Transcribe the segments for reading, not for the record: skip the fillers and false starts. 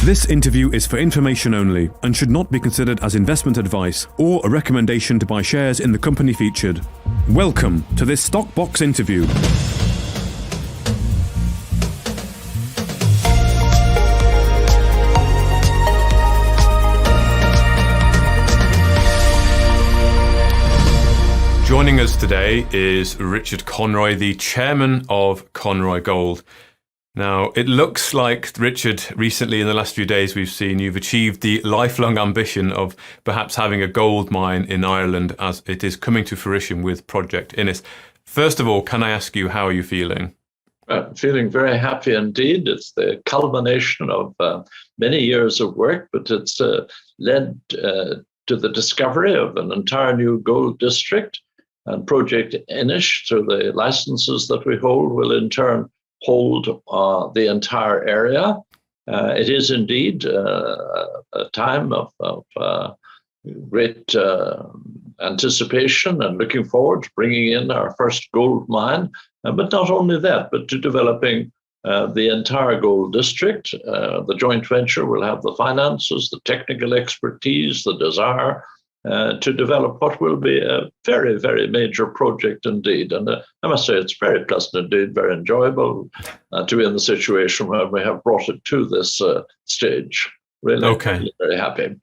This interview is for information only and should not be considered as investment advice or a recommendation to buy shares in the company featured. Welcome to this Stock Box interview. Joining us today is Richard Conroy, the chairman of Conroy Gold. Now, it looks like, Richard, recently in the last few days we've seen you've achieved the lifelong ambition of perhaps having a gold mine in Ireland, as it is coming to fruition with Project Innis. First of all, can I ask you, how are you feeling? Feeling very happy indeed. It's the culmination of many years of work, but it's led to the discovery of an entire new gold district. And Project Innis, through the licenses that we hold, will in turn hold the entire area. It is indeed a time of great anticipation and looking forward to bringing in our first gold mine. But not only that, but to developing the entire gold district. The joint venture will have the finances, the technical expertise, the desire to develop what will be a very, very major project indeed. And I must say it's very pleasant indeed, very enjoyable to be in the situation where we have brought it to this stage. Really, really very happy.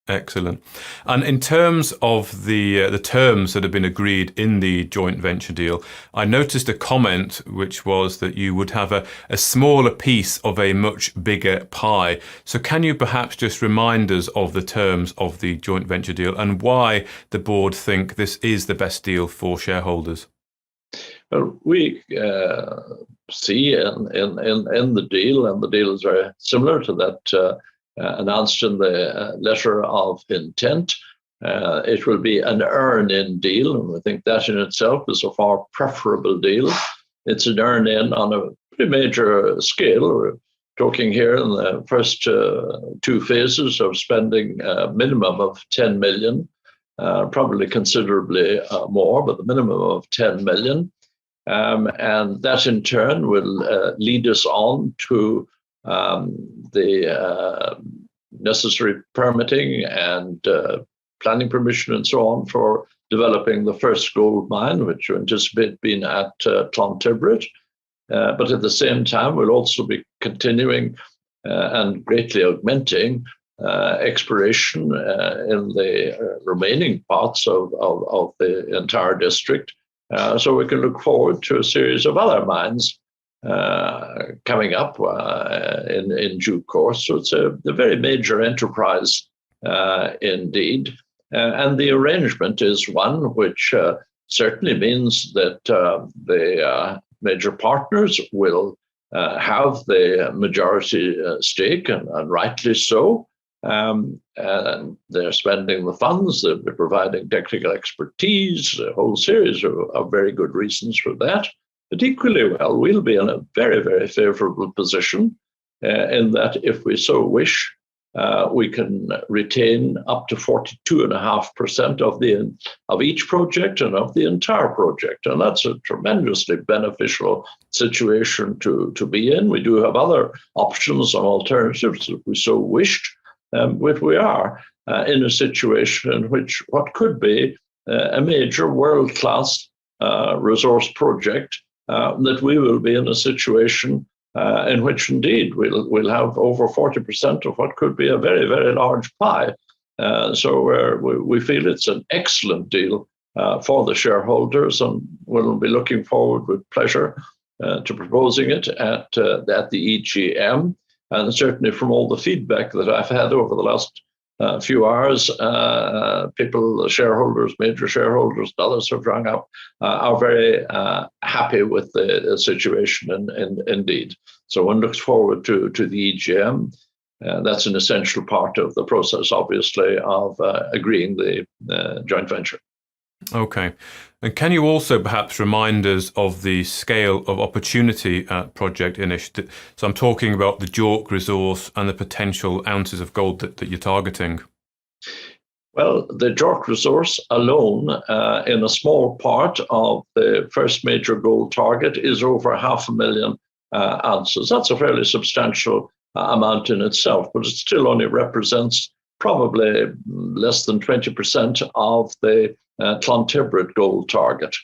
Excellent. And in terms of the terms that have been agreed in the joint venture deal, I noticed a comment which was that you would have a smaller piece of a much bigger pie. So can you perhaps just remind us of the terms of the joint venture deal and why the board think this is the best deal for shareholders? Well, we see in the deal, and the deal is very similar to that announced in the letter of intent. It will be an earn-in deal, and we think that in itself is a far preferable deal. It's an earn-in on a pretty major scale. We're talking here in the first two phases of spending a minimum of 10 million, probably considerably more, but the minimum of 10 million. And that in turn will lead us on to the necessary permitting and planning permission and so on for developing the first gold mine, which we anticipate being at Clontibret. But at the same time, we'll also be continuing and greatly augmenting exploration in the remaining parts of the entire district. So we can look forward to a series of other mines coming up in due course. So it's a very major enterprise indeed. And the arrangement is one which certainly means that the major partners will have the majority stake, and rightly so. And they're spending the funds, they'll be providing technical expertise, a whole series of very good reasons for that. But equally well, we'll be in a very, very favorable position in that if we so wish, we can retain up to 42.5% of each project and of the entire project. And that's a tremendously beneficial situation to be in. We do have other options and alternatives if we so wished, but we are in a situation in which what could be a major world-class resource project, that we will be in a situation in which indeed we'll have over 40% of what could be a very, very large pie. So we feel it's an excellent deal for the shareholders, and we'll be looking forward with pleasure to proposing it at the EGM. And certainly from all the feedback that I've had over the last few hours, people, shareholders, major shareholders, and others have rung up, are very happy with the situation indeed. So one looks forward to the EGM. That's an essential part of the process, obviously, of agreeing the joint venture. Okay. And can you also perhaps remind us of the scale of opportunity at Project Innis? So I'm talking about the JORC resource and the potential ounces of gold that you're targeting. Well, the JORC resource alone, in a small part of the first major gold target, is over 500,000 ounces. That's a fairly substantial amount in itself, but it still only represents probably less than 20% of the Clontibret gold target,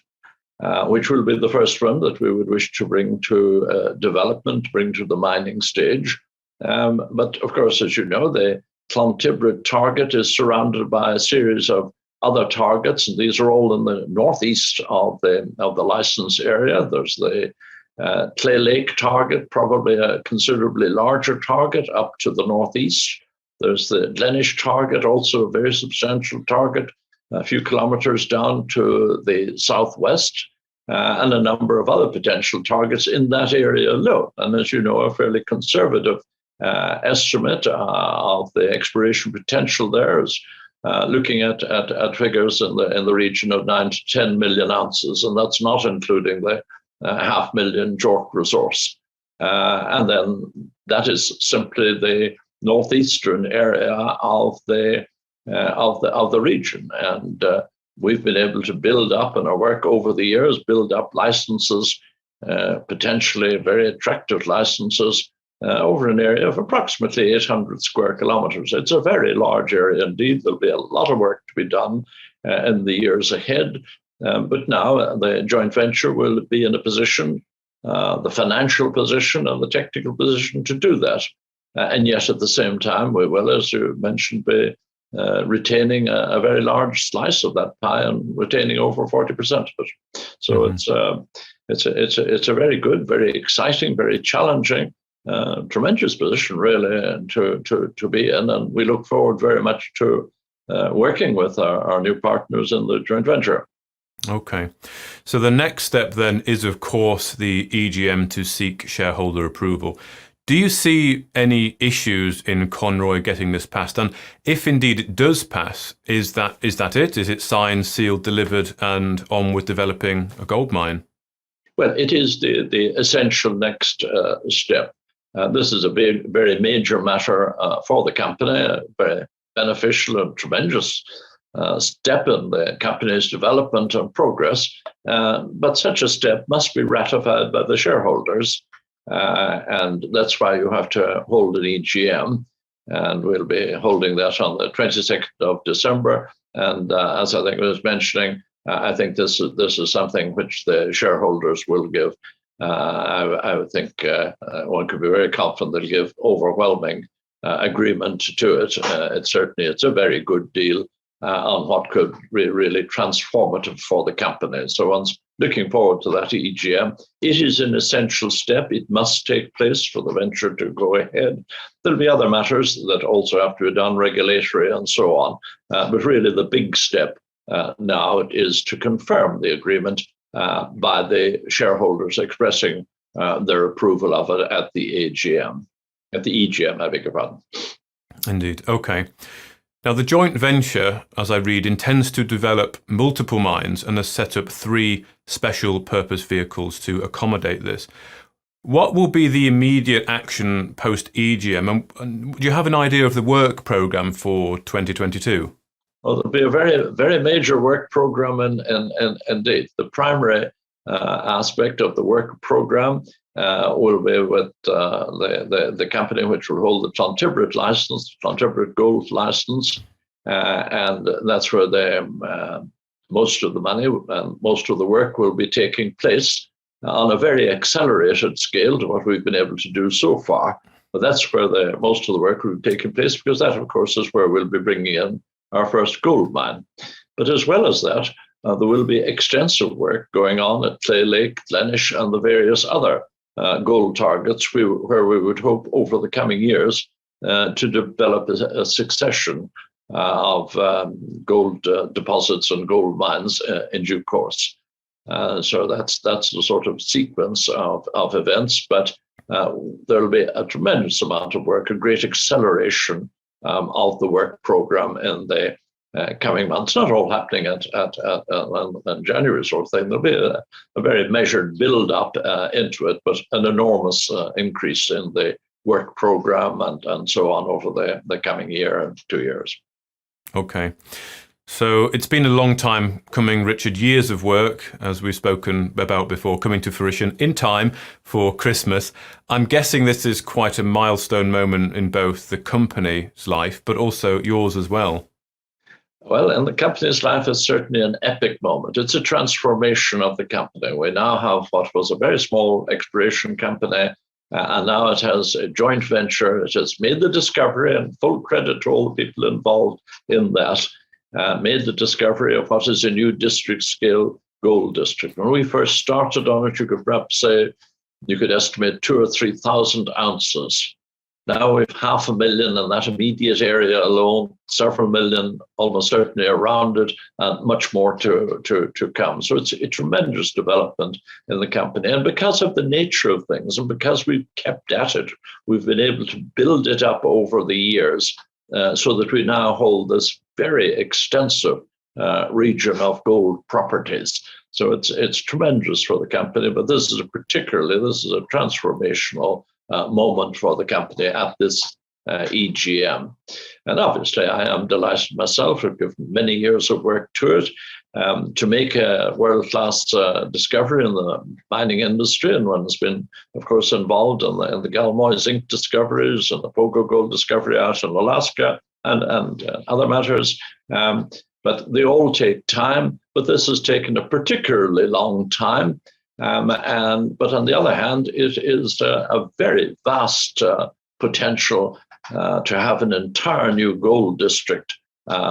which will be the first one that we would wish to bring to development, bring to the mining stage. But of course, as you know, the Clontibret target is surrounded by a series of other targets, and these are all in the northeast of the license area. There's the Clay Lake target, probably a considerably larger target up to the northeast. There's the Glenish target, also a very substantial target, a few kilometers down to the southwest, and a number of other potential targets in that area alone. And as you know, a fairly conservative estimate of the exploration potential there is looking at figures in the region of 9 to 10 million ounces, and that's not including the 500,000 JORC resource. And then that is simply the northeastern area of the region, and we've been able to build up in our work over the years, build up licenses, potentially very attractive licenses over an area of approximately 800 square kilometers. It's a very large area indeed. There'll be a lot of work to be done in the years ahead, but now the joint venture will be in a position, the financial position and the technical position to do that. And yet at the same time, we will, as you mentioned, be retaining a very large slice of that pie and retaining over 40% of it. So it's a very good, very exciting, very challenging, tremendous position really to be in. And we look forward very much to working with our new partners in the joint venture. Okay. So the next step then is, of course, the EGM to seek shareholder approval. Do you see any issues in Conroy getting this passed? And if indeed it does pass, is that it? Is it signed, sealed, delivered, and on with developing a gold mine? Well, it is the essential next step. This is a very major matter for the company, a very beneficial and tremendous step in the company's development and progress. But such a step must be ratified by the shareholders. And that's why you have to hold an EGM, and we'll be holding that on the 22nd of December. And as I think I was mentioning, I think this is something which the shareholders will give. I would think one could be very confident they'll give overwhelming agreement to it. It's a very good deal on what could be really transformative for the company. So one's looking forward to that EGM. It is an essential step. It must take place for the venture to go ahead. There'll be other matters that also have to be done, regulatory and so on. But really the big step now is to confirm the agreement by the shareholders expressing their approval of it at the EGM, I beg your pardon. Indeed. Okay. Now, the joint venture, as I read, intends to develop multiple mines and has set up 3 special purpose vehicles to accommodate this. What will be the immediate action post-EGM? And do you have an idea of the work programme for 2022? Well, there'll be a very, very major work programme indeed. The primary aspect of the work programme will be with the company which will hold the Clontibret license, Clontibret Gold license, and that's where most of the money and most of the work will be taking place on a very accelerated scale to what we've been able to do so far. But that's where most of the work will be taking place, because that, of course, is where we'll be bringing in our first gold mine. But as well as that, there will be extensive work going on at Clay Lake, Glenish, and the various other gold targets where we would hope over the coming years to develop a succession of gold deposits and gold mines in due course. So that's the sort of sequence of events, but there will be a tremendous amount of work, a great acceleration of the work program in the coming months, not all happening in January sort of thing. There'll be a very measured build up into it, but an enormous increase in the work program and so on over the coming year and 2 years. Okay. So it's been a long time coming, Richard. Years of work, as we've spoken about before, coming to fruition in time for Christmas. I'm guessing this is quite a milestone moment in both the company's life, but also yours as well. Well, in the company's life, it's certainly an epic moment. It's a transformation of the company. We now have what was a very small exploration company, and now it has a joint venture. It has made the discovery, and full credit to all the people involved in that. Made the discovery of what is a new district scale gold district. When we first started on it, you could perhaps say you could estimate 2,000 or 3,000 ounces. Now we've 500,000 in that immediate area alone, several million almost certainly around it, and much more to come. So it's a tremendous development in the company. And because of the nature of things, and because we've kept at it, we've been able to build it up over the years. So that we now hold this very extensive region of gold properties. So it's tremendous for the company, but this is a transformational moment for the company at this EGM. And obviously, I am delighted myself. I've given many years of work to it to make a world-class discovery in the mining industry. And one has been, of course, involved in the Galmoy zinc discoveries and the Pogo gold discovery out in Alaska and other matters. But they all take time, but this has taken a particularly long time. But on the other hand, it is a very vast potential to have an entire new gold district,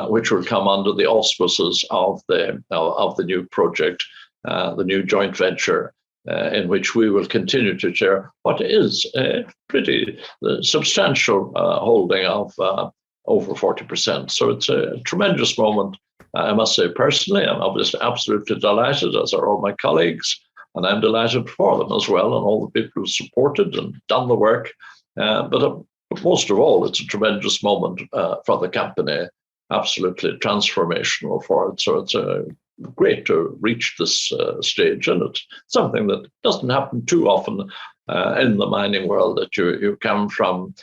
which will come under the auspices of the new project, the new joint venture, in which we will continue to share what is a pretty substantial holding of over 40%. So it's a tremendous moment, I must say personally. I'm obviously absolutely delighted, as are all my colleagues. And I'm delighted for them as well, and all the people who supported and done the work. But most of all, it's a tremendous moment for the company, absolutely transformational for it. So it's great to reach this stage, and it's something that doesn't happen too often in the mining world, that you come from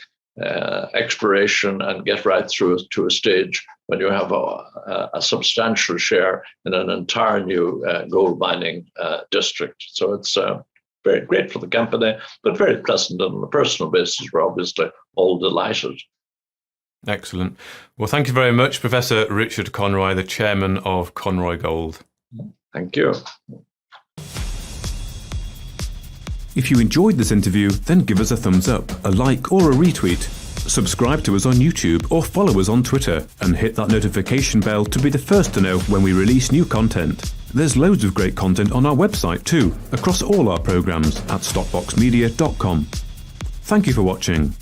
exploration and get right through to a stage when you have a substantial share in an entire new gold mining district. So it's very great for the company, but very pleasant. And on a personal basis, we're obviously all delighted. Excellent. Well, thank you very much, Professor Richard Conroy, the chairman of Conroy Gold. Thank you. If you enjoyed this interview, then give us a thumbs up, a like or a retweet. Subscribe to us on YouTube or follow us on Twitter and hit that notification bell to be the first to know when we release new content. There's loads of great content on our website too, across all our programs at stopboxmedia.com. Thank you for watching.